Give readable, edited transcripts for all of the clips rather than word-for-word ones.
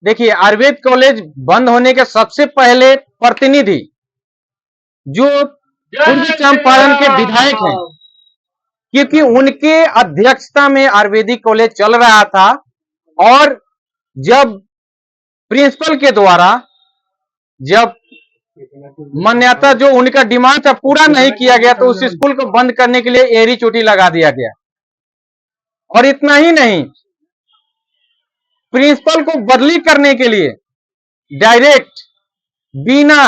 देखिए, आयुर्वेद कॉलेज बंद होने के सबसे पहले प्रतिनिधि जो पूर्वी चंपारण के विधायक हैं, क्योंकि उनके अध्यक्षता में आयुर्वेदिक कॉलेज चल रहा था और जब प्रिंसिपल के द्वारा जब मान्यता जो उनका डिमांड था पूरा नहीं किया गया तो उस स्कूल को बंद करने के लिए एड़ी चोटी लगा दिया गया। और इतना ही नहीं, प्रिंसिपल को बदली करने के लिए डायरेक्ट बिना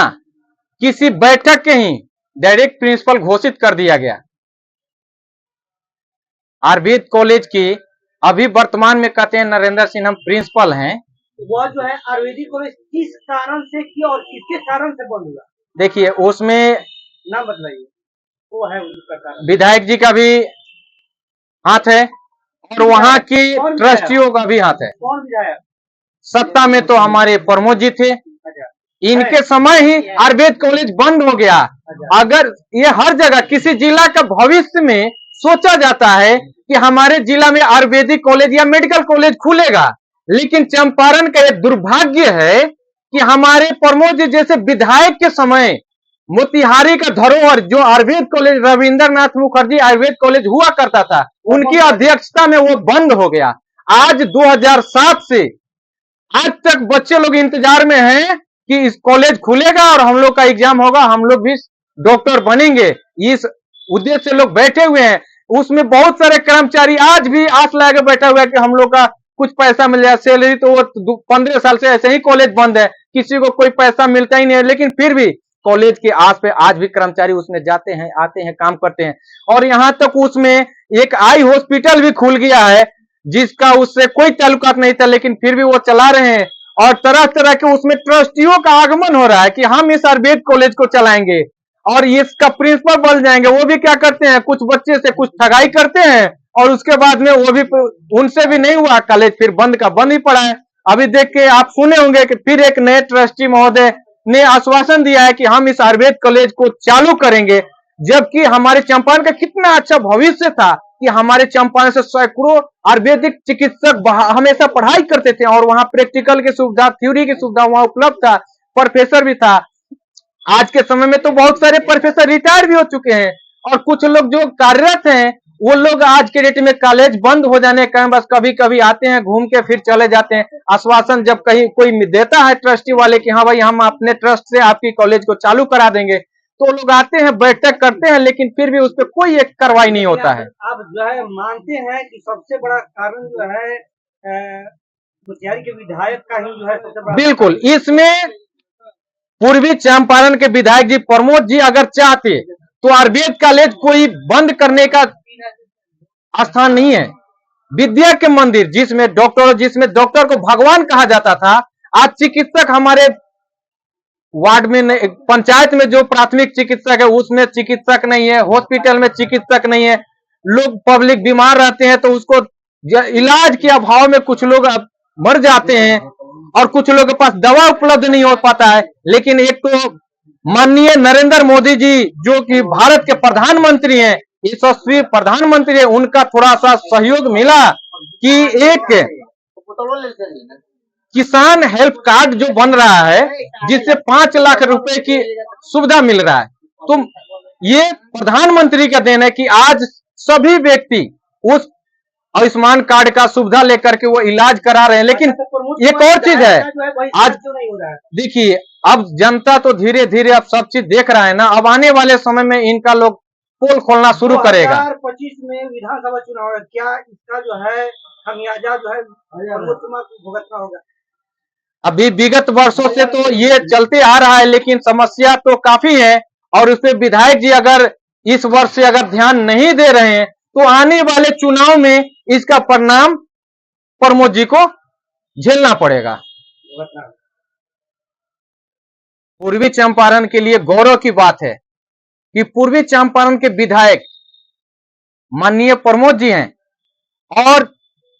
किसी बैठक के ही डायरेक्ट प्रिंसिपल घोषित कर दिया गया। आयुर्वेद कॉलेज के अभी वर्तमान में कहते हैं नरेंद्र सिंह हम प्रिंसिपल हैं। वह जो है आयुर्वेदिक कॉलेज किस कारण से किया और किसके कारण से बंद हुआ? देखिए, उसमें नाम बताइए, वो है उसका कारण। विधायक जी का भी हाथ है और वहां की ट्रस्टियों का भी हाथ है। कौन विधायक? सत्ता में तो हमारे प्रमोद जी थे, इनके समय ही आयुर्वेद कॉलेज बंद हो गया। अगर ये हर जगह किसी जिला का भविष्य में सोचा जाता है कि हमारे जिला में आयुर्वेदिक कॉलेज या मेडिकल कॉलेज खुलेगा, लेकिन चंपारण का एक दुर्भाग्य है कि हमारे प्रमोद जी जैसे विधायक के समय मोतिहारी का धरोहर जो आयुर्वेद कॉलेज रविंद्रनाथ मुखर्जी आयुर्वेद कॉलेज हुआ करता था, उनकी अध्यक्षता में वो बंद हो गया। आज 2007 से आज तक बच्चे लोग इंतजार में हैं कि इस कॉलेज खुलेगा और हम लोग का एग्जाम होगा, हम लोग भी डॉक्टर बनेंगे। इस उद्देश्य से लोग बैठे हुए हैं। उसमें बहुत सारे कर्मचारी आज भी आस लगा बैठा हुआ है कि हम लोग का कुछ पैसा मिल जाए सैलरी। तो वो 15 साल से ऐसे ही कॉलेज बंद है, किसी को कोई पैसा मिलता ही नहीं है, लेकिन फिर भी कॉलेज के आस पे आज भी कर्मचारी उसमें जाते हैं, आते हैं, काम करते हैं। और यहां तक उसमें एक आई हॉस्पिटल भी खुल गया है जिसका उससे कोई ताल्लुकात नहीं था, लेकिन फिर भी वो चला रहे हैं। और तरह तरह के उसमें ट्रस्टियों का आगमन हो रहा है कि हम इस आयुर्वेद कॉलेज को चलाएंगे और इसका प्रिंसिपल बन जाएंगे। वो भी क्या करते हैं, कुछ बच्चे से कुछ ठगाई करते हैं और उसके बाद में वो भी उनसे भी नहीं हुआ, कॉलेज फिर बंद का बंद ही पड़ा है। अभी देख के आप सुने होंगे कि फिर एक नए ट्रस्टी महोदय ने आश्वासन दिया है कि हम इस आयुर्वेद कॉलेज को चालू करेंगे, जबकि हमारे चंपारण का कितना अच्छा भविष्य था कि हमारे चंपारण से सैकड़ों आयुर्वेदिक चिकित्सक हमेशा पढ़ाई करते थे और वहां प्रैक्टिकल की सुविधा, थ्योरी की सुविधा वहां उपलब्ध था, प्रोफेसर भी था। आज के समय में तो बहुत सारे प्रोफेसर रिटायर भी हो चुके हैं और कुछ लोग जो कार्यरत हैं वो लोग आज के डेट में कॉलेज बंद हो जाने के कारण बस कभी कभी आते हैं, घूम के फिर चले जाते हैं। आश्वासन जब कहीं कोई देता है ट्रस्टी वाले कि हाँ भाई हम अपने ट्रस्ट से आपकी कॉलेज को चालू करा देंगे, तो लोग आते हैं, बैठक करते हैं, लेकिन फिर भी उस पर कोई एक कार्रवाई नहीं होता है। आप जो है मानते हैं कि सबसे बड़ा कारण जो है मोतिहारी के विधायक का ही जो है सबसे बड़ा? बिल्कुल, इसमें पूर्वी चंपारण के विधायक जी प्रमोद जी अगर चाहते तो आयुर्वेद कॉलेज कोई बंद करने का स्थान नहीं है। विद्या के मंदिर जिसमें डॉक्टर को भगवान कहा जाता था, आज चिकित्सक हमारे वार्ड में, पंचायत में जो प्राथमिक चिकित्सक है उसमें चिकित्सक नहीं है, हॉस्पिटल में चिकित्सक नहीं है। लोग पब्लिक बीमार रहते हैं तो उसको इलाज के अभाव में कुछ लोग मर जाते हैं और कुछ लोगों के पास दवा उपलब्ध नहीं हो पाता है। लेकिन एक तो माननीय नरेंद्र मोदी जी जो कि भारत के प्रधानमंत्री हैं, यशस्वी प्रधानमंत्री है, उनका थोड़ा सा सहयोग मिला कि एक किसान हेल्प कार्ड जो बन रहा है जिससे 5 लाख रुपए की सुविधा मिल रहा है। तो ये प्रधानमंत्री का देन है कि आज सभी व्यक्ति उस आयुष्मान कार्ड का सुविधा लेकर के वो इलाज करा रहे हैं। लेकिन एक और चीज है, आज देखिए अब जनता तो धीरे धीरे अब सब चीज देख रहा है ना, अब आने वाले समय में इनका लोग पोल खोलना शुरू करेगा। 2025 में विधानसभा चुनाव है, क्या इसका जो है खमियाजा जो है भुगतना होगा? अभी विगत वर्षों से तो ये चलते आ रहा है, लेकिन समस्या तो काफी है और उसपे विधायक जी अगर इस वर्ष से अगर ध्यान नहीं दे रहे हैं तो आने वाले चुनाव में इसका परिणाम प्रमोद जी को झेलना पड़ेगा। पूर्वी चंपारण के लिए गौरव की बात है कि पूर्वी चंपारण के विधायक माननीय प्रमोद जी हैं और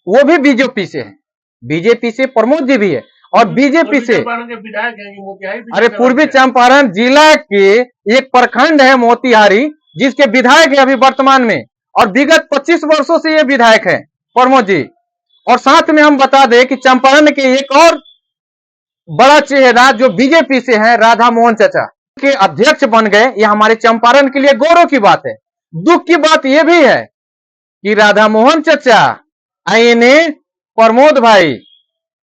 वो भी बीजेपी से है, बीजेपी से प्रमोद जी भी है और बीजेपी से अरे पूर्वी चंपारण जिला के एक प्रखंड है मोतिहारी जिसके विधायक है अभी वर्तमान में और विगत 25 वर्षों से ये विधायक है प्रमोद जी। और साथ में हम बता दें कि चंपारण के एक और बड़ा चेहरा जो बीजेपी से है, राधा मोहन चचा के अध्यक्ष बन गए, ये हमारे चंपारण के लिए गौरव की बात है। दुख की बात यह भी है कि राधा मोहन चचा, आईने प्रमोद भाई,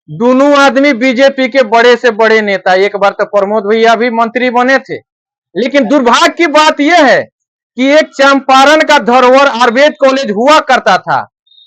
दोनों आदमी बीजेपी के बड़े से बड़े नेता। एक बार तो प्रमोद भैया भी मंत्री बने थे, लेकिन दुर्भाग्य की बात यह है कि एक चंपारण का धरोहर आयुर्वेद कॉलेज हुआ करता था,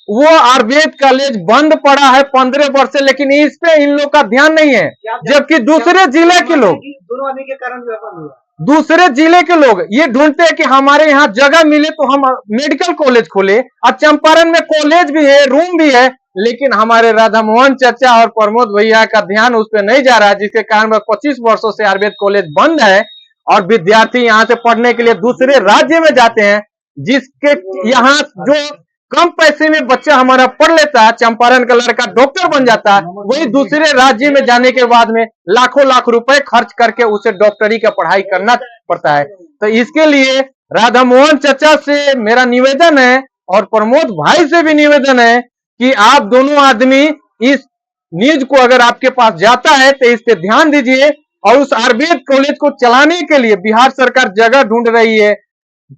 वो आयुर्वेद कॉलेज बंद पड़ा है 15 वर्ष से, लेकिन इस पे इन लोग का ध्यान नहीं है। जबकि दूसरे जिले के लोग, दोनों आदमी के कारण जो है बंद हुआ। दूसरे जिले के लोग ये ढूंढते हैं कि हमारे यहाँ जगह मिले तो हम मेडिकल कॉलेज खोले। अब चंपारण में कॉलेज भी है, रूम भी है, लेकिन हमारे राधा मोहन चचा और प्रमोद भैया का ध्यान उस पर नहीं जा रहा है, जिसके कारण 25 वर्षों से आयुर्वेद कॉलेज बंद है और विद्यार्थी यहाँ से पढ़ने के लिए दूसरे राज्य में जाते हैं। जिसके यहाँ जो कम पैसे में बच्चा हमारा पढ़ लेता है, चंपारण का लड़का डॉक्टर बन जाता है, वही दूसरे राज्य में जाने के बाद में लाखों लाख रुपए खर्च करके उसे डॉक्टरी का पढ़ाई करना पड़ता है। तो इसके लिए राधा मोहन चचा से मेरा निवेदन है और प्रमोद भाई से भी निवेदन है कि आप दोनों आदमी इस न्यूज को अगर आपके पास जाता है तो इस पे ध्यान दीजिए और उस आयुर्वेद कॉलेज को चलाने के लिए बिहार सरकार जगह ढूंढ रही है,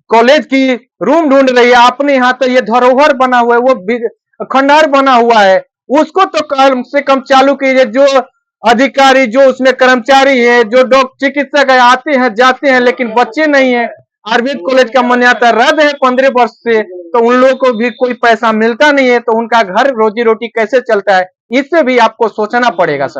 कॉलेज की रूम ढूंढ रही है। अपने यहाँ तो ये धरोहर बना हुआ है, वो खंडहर बना हुआ है, उसको तो कम से कम चालू कीजिए। जो अधिकारी, जो उसमें कर्मचारी है, जो चिकित्सक है, आते हैं जाते हैं, लेकिन बच्चे नहीं है। आयुर्वेद कॉलेज का मान्यता रद्द है 15 वर्ष से, तो उन लोगों को भी कोई पैसा मिलता नहीं है, तो उनका घर रोजी रोटी कैसे चलता है, इससे भी आपको सोचना पड़ेगा सर।